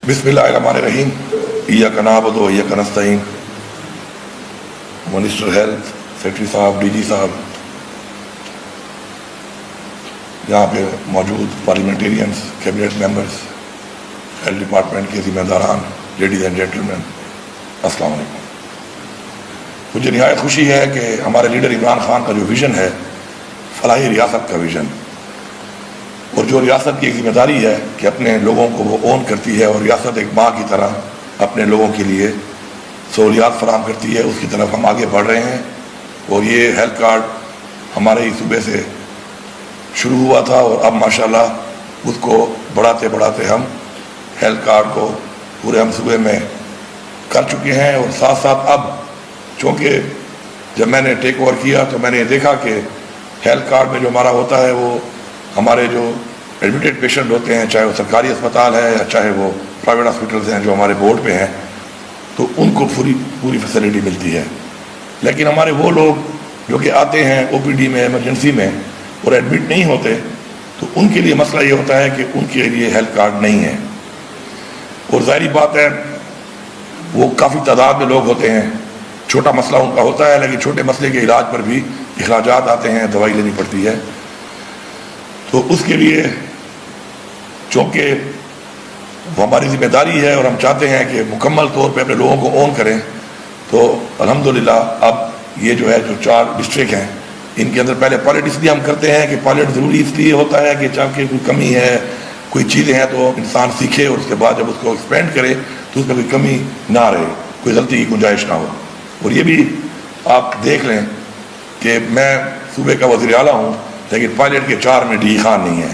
بسم اللہ الرحمن الرحیم. ایاک نعبد و ایاک نستعین. منسٹر ہیلتھ، سیکرٹری صاحب، ڈی جی صاحب، یہاں پہ موجود parliamentarians, cabinet members, health department کے ذمہ داران، لیڈیز اینڈ جینٹلمین، السلام علیکم. مجھے نہایت خوشی ہے کہ ہمارے لیڈر عمران خان کا جو ویژن ہے، فلاحی ریاست کا ویژن، اور جو ریاست کی ایک ذمہ داری ہے کہ اپنے لوگوں کو وہ اون کرتی ہے، اور ریاست ایک ماں کی طرح اپنے لوگوں کے لیے سہولیات فراہم کرتی ہے، اس کی طرف ہم آگے بڑھ رہے ہیں. اور یہ ہیلتھ کارڈ ہمارے ہی صوبے سے شروع ہوا تھا، اور اب ماشاءاللہ اس کو بڑھاتے بڑھاتے ہم ہیلتھ کارڈ کو پورے ہم صوبے میں کر چکے ہیں. اور ساتھ ساتھ اب چونکہ جب میں نے ٹیک اوور کیا تو میں نے دیکھا کہ ہیلتھ کارڈ میں جو ہمارا ہوتا ہے، وہ ہمارے جو ایڈمیٹڈ پیشنٹ ہوتے ہیں، چاہے وہ سرکاری اسپتال ہے یا چاہے وہ پرائیویٹ ہاسپٹلز ہیں جو ہمارے بورڈ پہ ہیں، تو ان کو پوری فیسلٹی ملتی ہے. لیکن ہمارے وہ لوگ جو کہ آتے ہیں او پی ڈی میں، ایمرجنسی میں، اور ایڈمٹ نہیں ہوتے، تو ان کے لیے مسئلہ یہ ہوتا ہے کہ ان کے لیے ہیلتھ کارڈ نہیں ہے. اور ظاہری بات ہے وہ کافی تعداد میں لوگ ہوتے ہیں، چھوٹا مسئلہ ان کا ہوتا ہے، لیکن چھوٹے مسئلے کے علاج پر بھی اخراجات آتے ہیں، دوائی لینی پڑتی ہے. تو اس کے لیے چونکہ وہ ہماری ذمہ داری ہے اور ہم چاہتے ہیں کہ مکمل طور پہ اپنے لوگوں کو اون کریں، تو الحمدللہ اب یہ جو ہے جو 4 ڈسٹرکٹ ہیں، ان کے اندر پہلے پائلٹ اس لیے ہم کرتے ہیں کہ پائلٹ ضروری اس لیے ہوتا ہے کہ چاہے کوئی کمی ہے، کوئی چیزیں ہیں تو انسان سیکھے، اور اس کے بعد جب اس کو ایکسپینڈ کرے تو اس میں کوئی کمی نہ رہے، کوئی غلطی کی گنجائش نہ ہو. اور یہ بھی آپ دیکھ لیں کہ میں صوبے کا وزیر اعلیٰ ہوں، لیکن پائلٹ کے 4 میں ڈی ای خان نہیں ہے.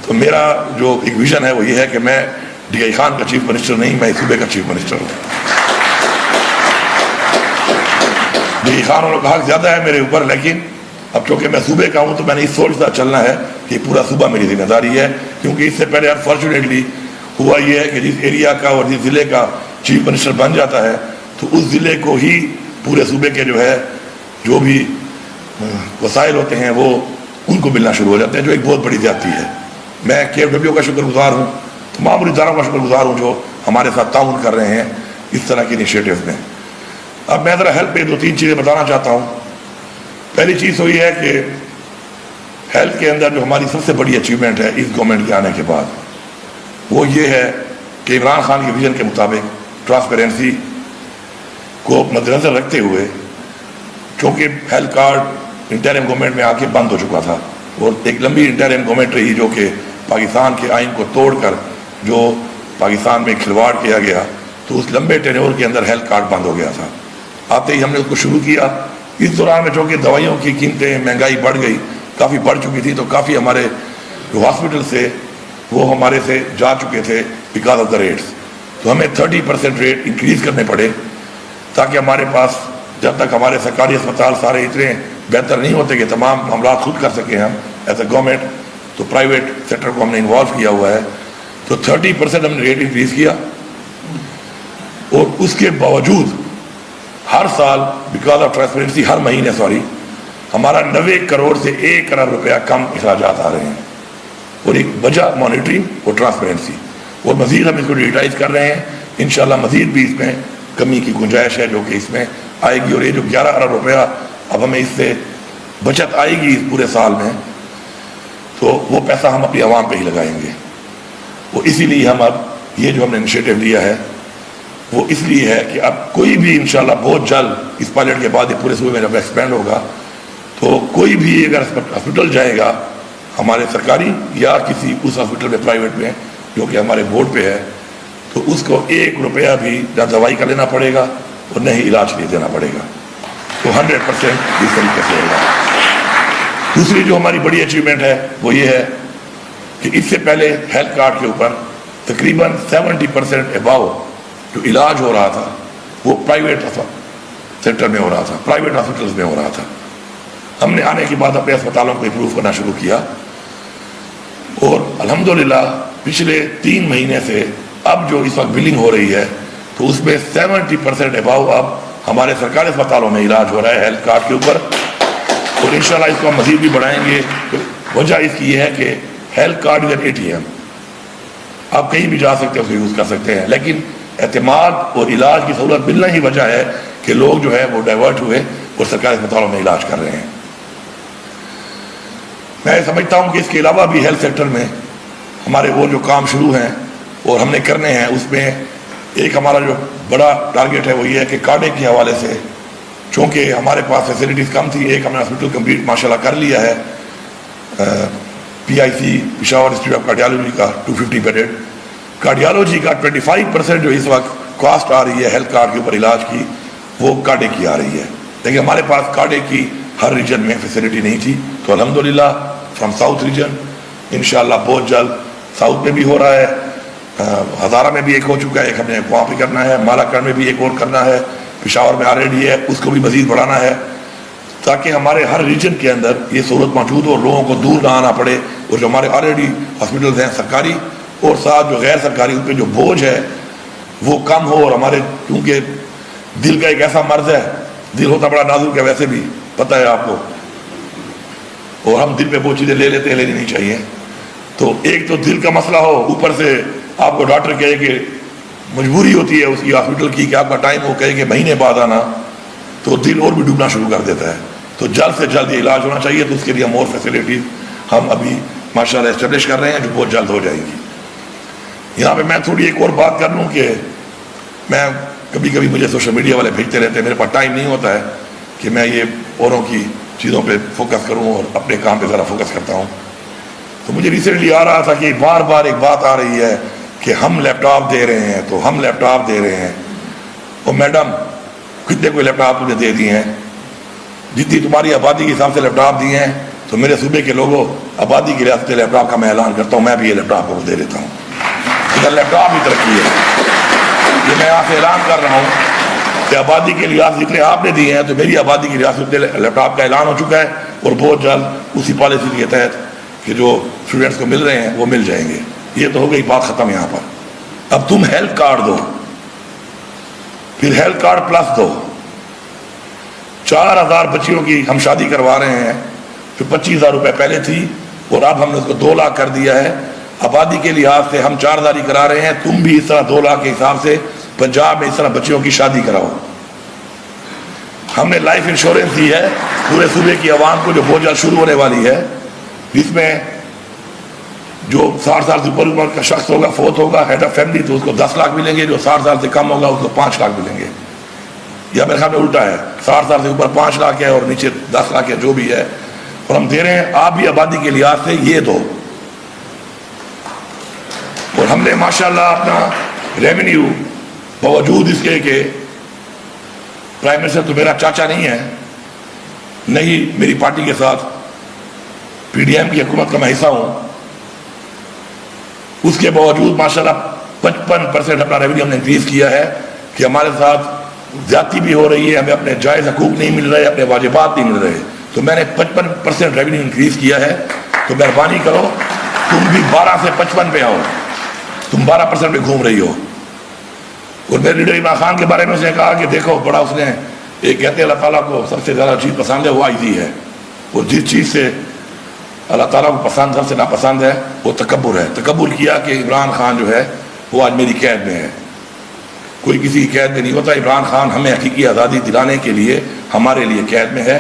تو میرا جو ایک ویژن ہے وہ یہ ہے کہ میں ڈی ای خان کا چیف منسٹر نہیں، میں صوبے کا چیف منسٹر ہوں. ڈی ای خان والوں کا حق زیادہ ہے میرے اوپر، لیکن اب چونکہ میں صوبے کا ہوں تو میں نے اس سوچ سے چلنا ہے کہ پورا صوبہ میری ذمہ داری ہے. کیونکہ اس سے پہلے انفارچونیٹلی ہوا یہ ہے کہ جس ایریا کا اور جس ضلع کا چیف منسٹر بن جاتا ہے تو اس ضلع کو ہی پورے صوبے کے جو ہے جو بھی وسائل ہوتے ہیں وہ ان کو ملنا شروع ہو جاتے ہیں، جو ایک بہت بڑی زیادتی ہے. میں کے ایف ڈبلیو کا شکر گزار ہوں، تمام اداروں کا شکر گزار ہوں جو ہمارے ساتھ تعاون کر رہے ہیں اس طرح کی انیشیٹوز میں. اب میں ذرا ہیلتھ پہ 2-3 چیزیں بتانا چاہتا ہوں. پہلی چیز تو یہ ہے کہ ہیلتھ کے اندر جو ہماری سب سے بڑی اچیومنٹ ہے اس گورنمنٹ کے آنے کے بعد، وہ یہ ہے کہ عمران خان کے ویژن کے مطابق ٹرانسپیرنسی کو مد نظر رکھتے ہوئے، چونکہ ہیلتھ کارڈ انٹرم گورنمنٹ میں آ کے بند ہو چکا تھا، اور ایک لمبی انٹرم گورنمنٹ رہی جو کہ پاکستان کے آئین کو توڑ کر جو پاکستان میں کھلواڑ کیا گیا، تو اس لمبے ٹینیور کے اندر ہیلتھ کارڈ بند ہو گیا تھا. آتے ہی ہم نے اس کو شروع کیا. اس دوران میں چونکہ دوائیوں کی قیمتیں، مہنگائی بڑھ گئی، کافی بڑھ چکی تھی، تو کافی ہمارے جو ہاسپٹل سے وہ ہمارے سے جا چکے تھے بیکاز آف دا ریٹس. تو ہمیں 30% ریٹ انکریز کرنے پڑے تاکہ ہمارے پاس، جب تک ہمارے سرکاری اسپتال سارے اتنے بہتر نہیں ہوتے کہ تمام معاملات خود کر سکیں ہم ایز اے گورنمنٹ، تو پرائیویٹ سیکٹر کو ہم نے انوالو کیا ہوا ہے. تو 30% ہم نے ریٹ انکریز کیا، اور اس کے باوجود ہر سال بیکاز آف ٹرانسپیرنسی ہر مہینے ہمارا 90 کروڑ سے 1 ارب روپیہ کم اخراجات آ رہے ہیں. اور ایک وجہ مانیٹرنگ اور ٹرانسپیرنسی، اور مزید ہم اس کو ڈیجیٹائز کر رہے ہیں. انشاءاللہ مزید بھی اس میں کمی کی گنجائش ہے جو کہ اس میں آئے گی. اور یہ جو 11 ارب روپیہ اب ہمیں اس سے بچت آئے گی اس پورے سال میں، تو وہ پیسہ ہم اپنی عوام پہ ہی لگائیں گے. وہ اسی لیے ہم اب یہ جو ہم نے انیشیٹو لیا ہے وہ اس لیے ہے کہ اب کوئی بھی انشاءاللہ بہت جلد اس پائلٹ کے بعد یہ پورے صوبے میں جب ایکسپینڈ ہوگا، تو کوئی بھی اگر ہاسپٹل جائے گا ہمارے سرکاری یا کسی اس ہاسپٹل میں پرائیویٹ میں جو کہ ہمارے بورڈ پہ ہے، تو اس کو 1 روپیہ بھی نہ دوائی کا لینا پڑے گا اور نہ ہی علاج کے لیے دینا پڑے گا. تو 100% اس طریقے سے ہوگا. دوسری جو ہماری بڑی اچیومنٹ ہے وہ یہ ہے کہ اس سے پہلے ہیلتھ کارڈ کے اوپر تقریباً 70% اباؤ جو علاج ہو رہا تھا وہ پرائیویٹ سیکٹر میں ہو رہا تھا، پرائیویٹ ہاسپٹلز میں ہو رہا تھا. ہم نے آنے کے بعد اپنے اسپتالوں کو امپروو کرنا شروع کیا، اور الحمدللہ پچھلے 3 مہینے سے اب جو اس وقت بلنگ ہو رہی ہے تو اس میں 70% اباؤ اب ہمارے سرکاری اسپتالوں میں علاج ہو رہا ہے ہیلتھ کارڈ کے اوپر. اور انشاءاللہ اس کو ہم مزید بھی بڑھائیں گے. وجہ اس کی یہ ہے کہ health card is an ATM. آپ کہیں بھی جا سکتے ہیں اس کو یوز کر سکتے ہیں، لیکن اعتماد اور علاج کی سہولت ملنا ہی وجہ ہے کہ لوگ جو ہے وہ ڈائیورٹ ہوئے اور سرکاری اسپتالوں میں علاج کر رہے ہیں۔ میں سمجھتا ہوں کہ اس کے علاوہ بھی ہیلتھ سیکٹر میں ہمارے وہ جو کام شروع ہیں اور ہم نے کرنے ہیں، اس میں ایک ہمارا جو بڑا ٹارگیٹ ہے وہ یہ ہے کہ کارڈے کے حوالے سے، چونکہ ہمارے پاس فیسلٹیز کم تھی، ایک ہم نے ہاسپٹل کمپلیٹ ماشاءاللہ کر لیا ہے، PIC Peshawar institute of cardiology کا 250 بیڈڈ، کارڈیالوجی کا 25% جو اس وقت کاسٹ آ رہی ہے ہیلتھ کارڈ کے اوپر علاج کی وہ کارڈے کی آ رہی ہے، لیکن ہمارے پاس کارڈے کی ہر ریجن میں فیسلٹی نہیں تھی، تو الحمدللہ فرام ساؤتھ ریجن انشاءاللہ بہت جلد ساؤتھ میں بھی ہو رہا ہے، ہزارہ میں بھی ایک ہو چکا ہے، ایک ہم نے وہاں پہ کرنا ہے، مالاکڑ میں بھی ایک اور کرنا ہے، پشاور میں آلریڈی ہے، اس کو بھی مزید بڑھانا ہے تاکہ ہمارے ہر ریجن کے اندر یہ سہولت موجود ہو اور لوگوں کو دور نہ آنا پڑے، اور جو ہمارے آلریڈی ہاسپٹلز ہیں سرکاری اور ساتھ جو غیر سرکاری ان پہ جو بوجھ ہے وہ کم ہو، اور ہمارے کیونکہ دل کا ایک ایسا مرض ہے، دل ہوتا بڑا نازک ہے ویسے بھی پتہ ہے آپ کو، اور ہم دل پہ وہ چیزیں لے لیتے ہیں، لینی نہیں چاہیے، تو ایک تو دل کا مسئلہ ہو، اوپر سے آپ کو ڈاکٹر کہے کہ مجبوری ہوتی ہے اس کی ہاسپٹل کی کہ آپ کا ٹائم وہ کہے کہ مہینے بعد آنا، تو دل اور بھی ڈوبنا شروع کر دیتا ہے، تو جلد سے جلد یہ علاج ہونا چاہیے، تو اس کے لیے ہم اور فیسلٹیز ہم ابھی ماشاءاللہ اسٹیبلش کر رہے ہیں جو بہت جلد ہو جائیں گی۔ یہاں پہ میں تھوڑی ایک اور بات کر لوں کہ میں کبھی کبھی مجھے سوشل میڈیا والے بھیجتے رہتے ہیں، میرے پاس ٹائم نہیں ہوتا ہے کہ میں یہ اوروں کی چیزوں پہ فوکس کروں اور اپنے کام پہ ذرا فوکس کرتا ہوں، تو مجھے ریسنٹلی آ رہا تھا کہ بار بار ایک بات آ رہی ہے کہ ہم لیپ ٹاپ دے رہے ہیں، تو ہم لیپ ٹاپ دے رہے ہیں، اور میڈم کتنے کوئی لیپ ٹاپ تمہیں دے دیے ہیں، جتنی تمہاری آبادی کے حساب سے لیپ ٹاپ دیے ہیں، تو میرے صوبے کے لوگوں آبادی کے لحاظ سے لیپ ٹاپ کا میں اعلان کرتا ہوں، میں بھی یہ لیپ ٹاپ کو دے دیتا ہوں، ادھر لیپ ٹاپ بھی ترقی ہے، یہ میں یہاں سے اعلان کر رہا ہوں کہ آبادی کے لحاظ سے جتنے آپ نے دیے ہیں تو میری آبادی کے لحاظ سے اتنے لیپ ٹاپ کا اعلان ہو چکا ہے، اور بہت جلد اسی پالیسی کے تحت کہ جو اسٹوڈنٹس کو مل رہے ہیں وہ مل جائیں گے۔ یہ تو ہو گئی بات ختم یہاں پر، اب تم ہیلتھ کارڈ دو، پھر ہیلتھ کارڈ پلس دو، 4000 بچیوں کی ہم شادی کروا رہے ہیں، جو 25,000 روپے پہلے تھی اور اب ہم نے اس کو 2 لاکھ کر دیا ہے، آبادی کے لحاظ سے ہم 4000 ہی کرا رہے ہیں، تم بھی اس طرح 2 لاکھ کے حساب سے پنجاب میں اس طرح بچیوں کی شادی کراؤ۔ ہم نے لائف انشورنس دی ہے پورے صوبے کی عوام کو جو بہت جلد شروع ہونے والی ہے، جس میں جو 60 سال سے اوپر عمر کا شخص ہوگا فوت ہوگا ہیڈ آف فیملی تو اس کو 10 لاکھ ملیں گے، جو 60 سال سے کم ہوگا اس کو 5 لاکھ ملیں گے، یا میرے خیال میں الٹا ہے، 60 سال سے اوپر 5 لاکھ ہے اور نیچے 10 لاکھ ہے، جو بھی ہے، اور ہم دے رہے ہیں، آپ بھی آبادی کے لحاظ سے یہ دو۔ اور ہم نے ماشاءاللہ اپنا ریونیو باوجود اس کے کہ پرائم منسٹر تو میرا چاچا نہیں ہے، نہیں میری پارٹی کے ساتھ PDM کی حکومت کا میں حصہ ہوں، اس کے باوجود ماشاءاللہ 55% اپنا ریونیو ہم نے انکریز کیا ہے کہ ہمارے ساتھ زیادتی بھی ہو رہی ہے، ہمیں اپنے جائز حقوق نہیں مل رہے، اپنے واجبات نہیں مل رہے، تو میں نے 55% ریونیو انکریز کیا ہے، تو مہربانی کرو تم بھی 12 سے 55 پہ آؤ، تم 12% پہ گھوم رہی ہو۔ اور میرے لیڈر عمران خان کے بارے میں اس نے کہا کہ دیکھو بڑا اس نے ایک کہتے ہیں اللہ تعالیٰ کو سب سے زیادہ چیز پسند ہے وہ عاجزی ہے، اور جس چیز سے اللہ تعالیٰ کو پسند سب سے ناپسند ہے وہ تکبر ہے، تکبر کیا کہ عمران خان جو ہے وہ آج میری قید میں ہے، کوئی کسی کی قید میں نہیں ہوتا، عمران خان ہمیں حقیقی آزادی دلانے کے لیے ہمارے لیے قید میں ہے،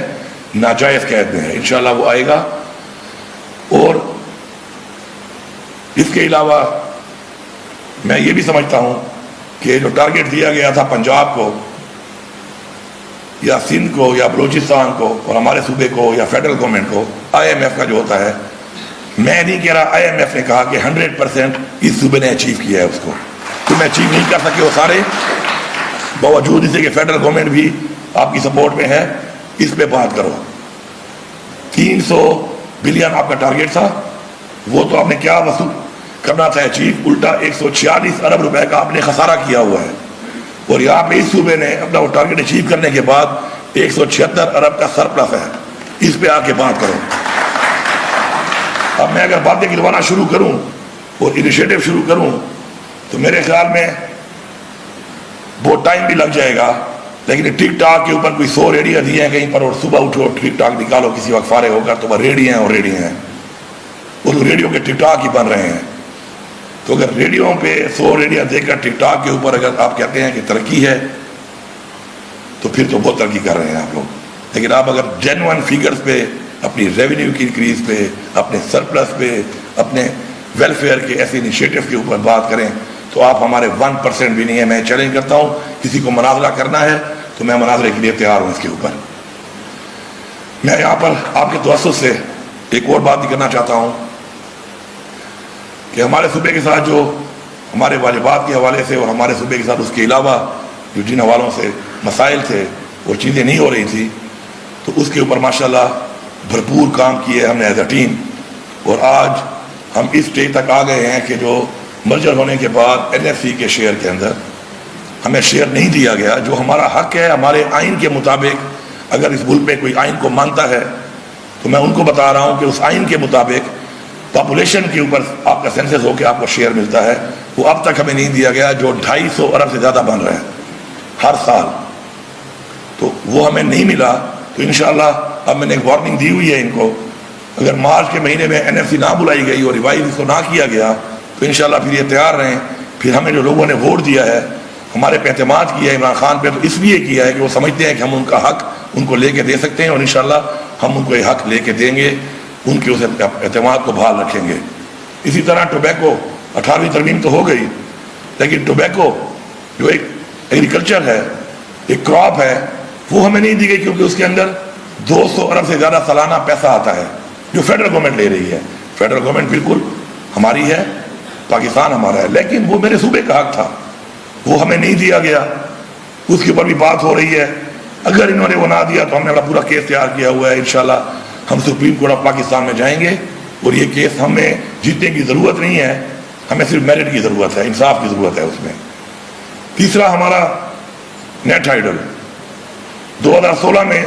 ناجائز قید میں ہے، انشاءاللہ وہ آئے گا۔ اور اس کے علاوہ میں یہ بھی سمجھتا ہوں کہ جو ٹارگٹ دیا گیا تھا پنجاب کو یا سندھ کو یا بلوچستان کو اور ہمارے صوبے کو یا فیڈرل گورنمنٹ کو IMF کا جو ہوتا ہے، میں نہیں کہہ رہا، IMF نے کہا کہ 100% اس صوبے نے اچیو کیا ہے، اس کو تم اچیو نہیں کر سکے وہ سارے، باوجود اسے کہ فیڈرل گورنمنٹ بھی آپ کی سپورٹ میں ہے، اس پہ بات کرو۔ 300 بلین آپ کا ٹارگٹ تھا، وہ تو آپ نے کیا وصول کرنا تھا اچیو، الٹا 146 ارب روپے کا آپ نے خسارہ کیا ہوا ہے، اور یہاں پہ اس صوبے نے اپنا وہ ٹارگٹ اچیو کرنے کے بعد 176 ارب کا سرپلس ہے، اس پہ آ کے بات کرو۔ اب میں اگر باتیں گروانا شروع کروں اور انیشیٹو شروع کروں تو میرے خیال میں بہت ٹائم بھی لگ جائے گا، لیکن ٹک ٹاک کے اوپر کوئی 100 ریڈیاں دی ہیں کہیں پر، اور صبح اٹھو ٹک ٹاک نکالو کسی وقت فارغ ہوگا تو وہ ریڈیاں اور ریڈیاں ہیں، وہ تو ریڈیو کے ٹک ٹاک ہی بن رہے ہیں۔ تو اگر ریڈیو پہ 100 ریڈیو دے کر ٹک ٹاک کے اوپر اگر آپ کہتے ہیں کہ ترقی ہے تو پھر تو بہت ترقی کر رہے ہیں آپ لوگ. لیکن آپ اگر جینوئن فیگرز پہ، اپنی ریونیو کی انکریز پہ، اپنے سرپلس پہ، اپنے ویلفیئر کے ایسے انیشیٹو کے اوپر بات کریں تو آپ ہمارے 1% بھی نہیں ہے. میں چیلنج کرتا ہوں، کسی کو مناظرہ کرنا ہے تو میں مناظرے کے لیے تیار ہوں. اس کے اوپر میں یہاں پر آپ کے توسط سے ایک اور بات بھی کرنا چاہتا ہوں کہ ہمارے صوبے کے ساتھ جو ہمارے واجبات کے حوالے سے اور ہمارے صوبے کے ساتھ اس کے علاوہ جو جن حوالوں سے مسائل تھے اور چیزیں نہیں ہو رہی تھی، تو اس کے اوپر ماشاءاللہ بھرپور کام کیے ہم نے ایز اے ٹیم. اور آج ہم اس اسٹیج تک آ گئے ہیں کہ جو مرجر ہونے کے بعد NFC کے شیئر کے اندر ہمیں شیئر نہیں دیا گیا، جو ہمارا حق ہے ہمارے آئین کے مطابق. اگر اس ملک میں کوئی آئین کو مانتا ہے تو میں ان کو بتا رہا ہوں کہ اس آئین کے مطابق پاپولیشن کے اوپر آپ کا سینسس ہو کے آپ کو شیئر ملتا ہے. وہ اب تک ہمیں نہیں دیا گیا، جو 250 ارب سے زیادہ بن رہا ہے ہر سال. تو وہ ہمیں نہیں ملا. تو انشاءاللہ اب میں نے ایک وارننگ دی ہوئی ہے ان کو، اگر مارچ کے مہینے میں NFC نہ بلائی گئی اور ریوائز اس کو نہ کیا گیا تو انشاءاللہ پھر یہ تیار رہیں. پھر ہمیں جو لوگوں نے ووٹ دیا ہے، ہمارے پہ اعتماد کیا ہے عمران خان پہ، تو اس لیے کیا ہے کہ وہ سمجھتے ہیں کہ ہم ان کا حق ان کو لے کے دے سکتے ہیں، اور انشاءاللہ ہم ان کو یہ حق لے کے دیں گے، ان کے اس اعتماد کو بحال رکھیں گے. اسی طرح ٹوبیکو 18ویں ترمیم تو ہو گئی، لیکن ٹوبیکو جو ایک ایگریکلچر ہے، ایک کراپ ہے، وہ ہمیں نہیں دی گئی کیونکہ اس کے اندر 200 ارب سے زیادہ سالانہ پیسہ آتا ہے جو فیڈرل گورنمنٹ لے رہی ہے. فیڈرل گورنمنٹ بالکل ہماری ہے، پاکستان ہمارا ہے، لیکن وہ میرے صوبے کا حق تھا، وہ ہمیں نہیں دیا گیا. اس کے اوپر بھی بات ہو رہی ہے. اگر انہوں نے وہ نہ دیا تو ہم نے اپنا پورا کیس تیار کیا ہوا ہے. انشاءاللہ ہم سپریم کورٹ آف پاکستان میں جائیں گے اور یہ کیس ہمیں جیتنے کی ضرورت نہیں ہے، ہمیں صرف میرٹ کی ضرورت ہے، انصاف کی ضرورت ہے اس میں. تیسرا ہمارا نیٹ ٹائٹل 2016 میں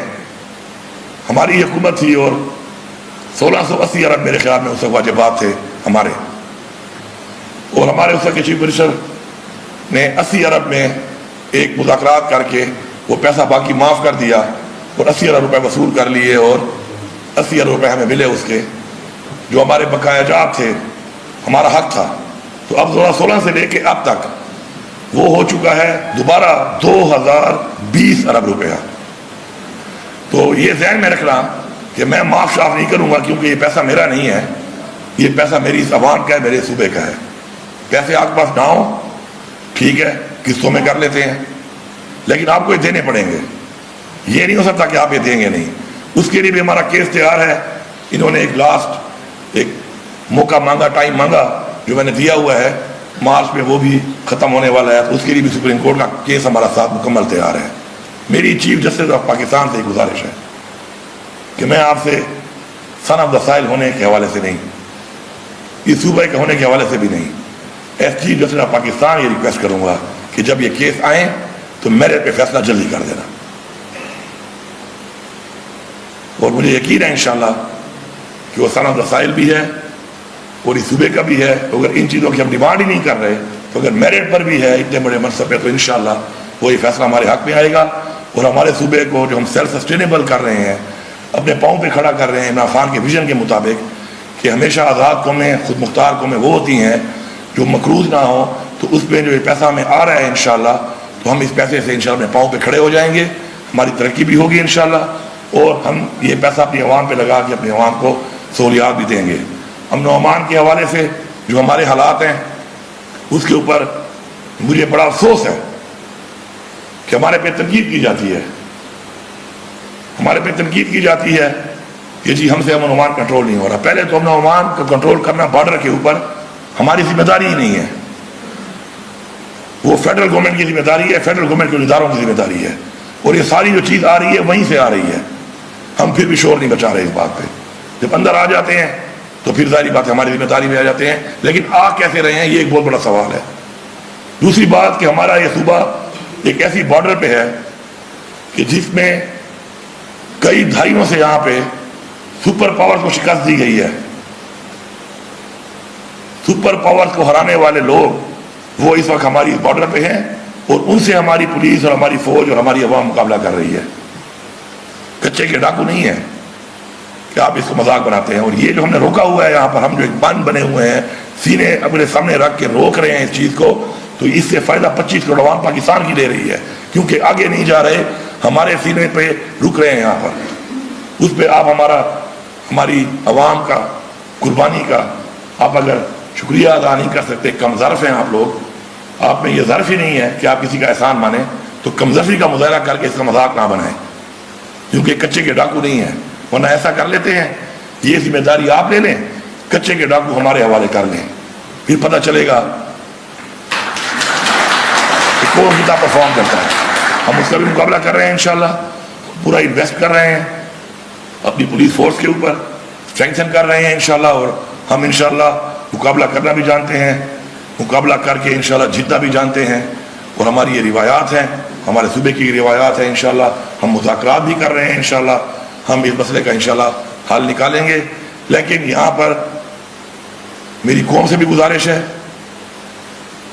ہماری حکومت تھی اور 1680 ارب میرے خیال میں اس وقت واجبات تھے ہمارے، اور ہمارے اس وقت کے چیف منسٹر نے 80 ارب میں ایک مذاکرات کر کے وہ پیسہ باقی معاف کر دیا اور 80 ارب روپے وصول کر لیے، اور 80 ارب روپے ہمیں ملے اس کے، جو ہمارے بقایا جات تھے، ہمارا حق تھا. تو اب 2016 سے لے کے اب تک وہ ہو چکا ہے دوبارہ 2020 ارب روپیہ. تو یہ ذہن میں رکھنا کہ میں معاف شاف نہیں کروں گا، کیونکہ یہ پیسہ میرا نہیں ہے، یہ پیسہ میری اس عوام کا ہے، میرے صوبے کا ہے. پیسے آپ کے پاس نہ ہوں ٹھیک ہے، قسطوں میں کر لیتے ہیں، لیکن آپ کو یہ دینے پڑیں گے. یہ نہیں ہو سکتا کہ آپ یہ دیں گے نہیں. اس کے لیے بھی ہمارا کیس تیار ہے. انہوں نے ایک لاسٹ ایک موقع مانگا، ٹائم مانگا، جو میں نے دیا ہوا ہے، مارچ میں وہ بھی ختم ہونے والا ہے. تو اس کے لیے بھی سپریم کورٹ کا کیس ہمارا ساتھ مکمل تیار ہے. میری چیف جسٹس آف پاکستان سے گزارش ہے کہ میں آپ سے سن آف دا سائل ہونے کے حوالے سے نہیں، اس صوبے کے ہونے کے حوالے سے بھی نہیں، S chief justice of Pakistan یہ ریکویسٹ کروں گا کہ جب یہ کیس آئیں تو میرے پہ فیصلہ جلدی کر دینا. اور مجھے یقین ہے انشاءاللہ کہ وہ سن آف دا سائل بھی ہے اور اس صوبے کا بھی ہے. اگر ان چیزوں کی ہم ڈیمانڈ ہی نہیں کر رہے تو اگر میرٹ پر بھی ہے اتنے بڑے منصب پہ، تو انشاءاللہ وہ یہ فیصلہ ہمارے حق میں آئے گا. اور ہمارے صوبے کو جو ہم سیلف سسٹینیبل کر رہے ہیں، اپنے پاؤں پہ کھڑا کر رہے ہیں عمران خان کے ویژن کے مطابق کہ ہمیشہ آزاد قومیں، خود مختار قومیں وہ ہوتی ہیں جو مقروض نہ ہوں. تو اس پہ جو یہ پیسہ ہمیں آ رہا ہے انشاءاللہ، تو ہم اس پیسے سے انشاءاللہ اپنے پاؤں پہ کھڑے ہو جائیں گے، ہماری ترقی بھی ہوگی انشاءاللہ، اور ہم یہ پیسہ اپنی عوام پہ لگا کے اپنی عوام کو سہولیات بھی دیں گے. امن و امان کے حوالے سے جو ہمارے حالات ہیں اس کے اوپر مجھے بڑا افسوس ہے کہ ہمارے پہ تنقید کی جاتی ہے، ہمارے پہ تنقید کی جاتی ہے کہ جی ہم سے امن و امان کنٹرول نہیں ہو رہا. پہلے تو امن و امان کو کنٹرول کرنا بارڈر کے اوپر ہماری ذمہ داری ہی نہیں ہے، وہ فیڈرل گورنمنٹ کی ذمہ داری ہے، فیڈرل گورنمنٹ کے اداروں کی ذمہ داری ہے. اور یہ ساری جو چیز آ رہی ہے وہیں سے آ رہی ہے. ہم پھر بھی شور نہیں بچا رہے اس بات پہ. جب اندر آ جاتے ہیں تو پھر ظاہری بات ہے ہماری ذمہ داری میں آ جاتے ہیں، لیکن آ کیسے رہے ہیں یہ ایک بہت بڑا سوال ہے. دوسری بات کہ ہمارا یہ صوبہ ایک ایسی بارڈر پہ ہے کہ جس میں کئی دہائیوں سے یہاں پہ سپر پاور کو شکست دی گئی ہے. سپر پاور کو ہرانے والے لوگ وہ اس وقت ہماری بارڈر پہ ہیں، اور ان سے ہماری پولیس اور ہماری فوج اور ہماری عوام مقابلہ کر رہی ہے. کچے کے ڈاکو نہیں ہیں، کہ آپ اس کو مذاق بناتے ہیں. اور یہ جو ہم نے روکا ہوا ہے یہاں پر، ہم جو ایک بند بنے ہوئے ہیں، سینے اپنے سامنے رکھ کے روک رہے ہیں اس چیز کو، تو اس سے فائدہ 25 کروڑ عوام پاکستان کی لے رہی ہے، کیونکہ آگے نہیں جا رہے، ہمارے سینے پہ رک رہے ہیں یہاں پر. اس پہ آپ ہماری عوام کا قربانی کا آپ اگر شکریہ ادا نہیں کر سکتے، کم ظرف ہیں آپ لوگ، آپ میں یہ ظرف ہی نہیں ہے کہ آپ کسی کا احسان مانیں، تو کم ظرفی کا مظاہرہ کر کے اس کا مذاق نہ بنائیں، کیونکہ کچے کے ڈاکو نہیں ہیں. ورنہ ایسا کر لیتے ہیں، یہ ذمہ داری آپ لے لیں، کچے کے ڈاکو ہمارے حوالے کر لیں، پھر پتہ چلے گا کہ کون کتنا پرفارم کرتا ہے. ہم اس کا بھی مقابلہ کر رہے ہیں انشاءاللہ، پورا انویسٹ کر رہے ہیں اپنی پولیس فورس کے اوپر، اسٹرینگتھن کر رہے ہیں انشاءاللہ. اور ہم انشاءاللہ مقابلہ کرنا بھی جانتے ہیں، مقابلہ کر کے انشاءاللہ جیتنا بھی جانتے ہیں. اور ہماری یہ روایات ہیں، ہمارے صوبے کی روایات ہیں. انشاءاللہ ہم مذاکرات بھی کر رہے ہیں، انشاءاللہ ہم اس مسئلے کا انشاءاللہ حل نکالیں گے. لیکن یہاں پر میری قوم سے بھی گزارش ہے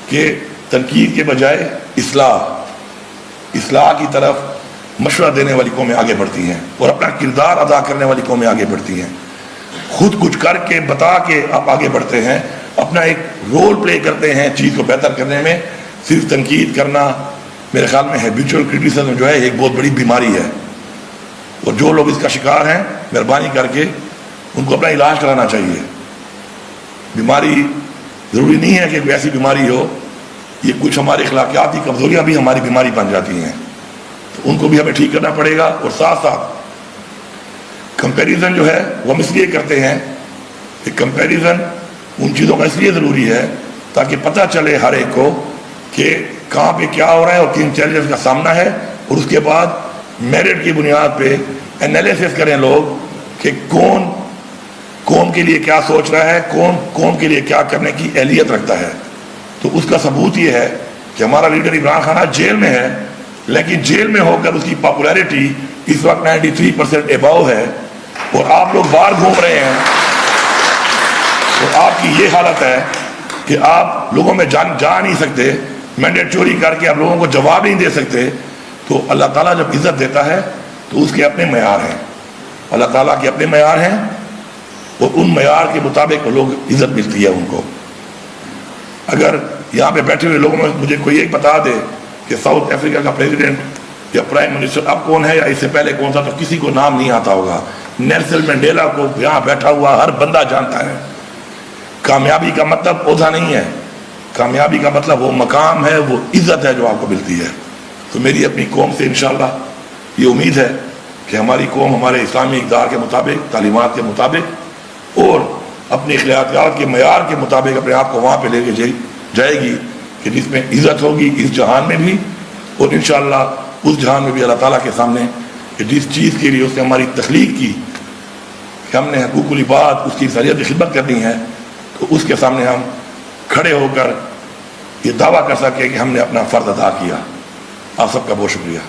کہ تنقید کے بجائے اصلاح کی طرف مشورہ دینے والی قومیں آگے بڑھتی ہیں، اور اپنا کردار ادا کرنے والی قومیں آگے بڑھتی ہیں. خود کچھ کر کے بتا کے آپ آگے بڑھتے ہیں، اپنا ایک رول پلے کرتے ہیں چیز کو بہتر کرنے میں. صرف تنقید کرنا میرے خیال میں ہیبیچول کرٹیسزم جو ہے ایک بہت بڑی بیماری ہے، اور جو لوگ اس کا شکار ہیں مہربانی کر کے ان کو اپنا علاج کرانا چاہیے. بیماری ضروری نہیں ہے کہ کوئی ایسی بیماری ہو، یہ کچھ ہماری اخلاقیاتی کمزوریاں بھی ہماری بیماری بن جاتی ہیں، تو ان کو بھی ہمیں ٹھیک کرنا پڑے گا. اور ساتھ ساتھ کمپیریزن جو ہے وہ ہم اس لیے کرتے ہیں کہ کمپیریزن ان چیزوں کا اس لیے ضروری ہے تاکہ پتہ چلے ہر ایک کو کہ کہاں پہ کیا ہو رہا ہے اور کن چیلنجز کا سامنا ہے، اور اس کے بعد میرٹ کی بنیاد پہ انالیسس کریں لوگ کہ کون قوم کے لیے کیا سوچ رہا ہے، کون قوم کے لیے کیا کرنے کی اہلیت رکھتا ہے. تو اس کا ثبوت یہ ہے کہ ہمارا لیڈر عمران خان جیل میں ہے، لیکن جیل میں ہو کر اس کی پاپولیرٹی اس وقت 93% اباؤ ہے، اور آپ لوگ باہر گھوم رہے ہیں، اور آپ کی یہ حالت ہے کہ آپ لوگوں میں جا نہیں سکتے، مینڈیٹ چوری کر کے آپ لوگوں کو جواب نہیں دے سکتے. تو اللہ تعالیٰ جب عزت دیتا ہے تو اس کے اپنے معیار ہیں، اللہ تعالیٰ کے اپنے معیار ہیں، اور ان معیار کے مطابق لوگ عزت ملتی ہے ان کو. اگر یہاں پہ بیٹھے ہوئے لوگوں میں مجھے کوئی ایک بتا دے کہ ساؤتھ افریقہ کا پریزیڈنٹ یا پرائم منسٹر اب کون ہے یا اس سے پہلے کون تھا، تو کسی کو نام نہیں آتا ہوگا. نیلسن منڈیلا کو یہاں بیٹھا ہوا ہر بندہ جانتا ہے. کامیابی کا مطلب عہدہ نہیں ہے، کامیابی کا مطلب وہ مقام ہے، وہ عزت ہے جو آپ کو ملتی ہے. تو میری اپنی قوم سے انشاءاللہ یہ امید ہے کہ ہماری قوم ہمارے اسلامی اقدار کے مطابق، تعلیمات کے مطابق اور اپنی اخلاقیات کے معیار کے مطابق اپنے آپ کو وہاں پہ لے کے جائے گی کہ جس میں عزت ہوگی اس جہان میں بھی، اور انشاءاللہ اس جہان میں بھی اللہ تعالیٰ کے سامنے کہ جس چیز کے لیے اس نے ہماری تخلیق کی کہ ہم نے حقوق العباد اس کی انسانیت کی خدمت کرنی ہے، تو اس کے سامنے ہم کھڑے ہو کر یہ دعویٰ کر سکے کہ ہم نے اپنا فرض ادا کیا. آپ سب کا بہت شکریہ.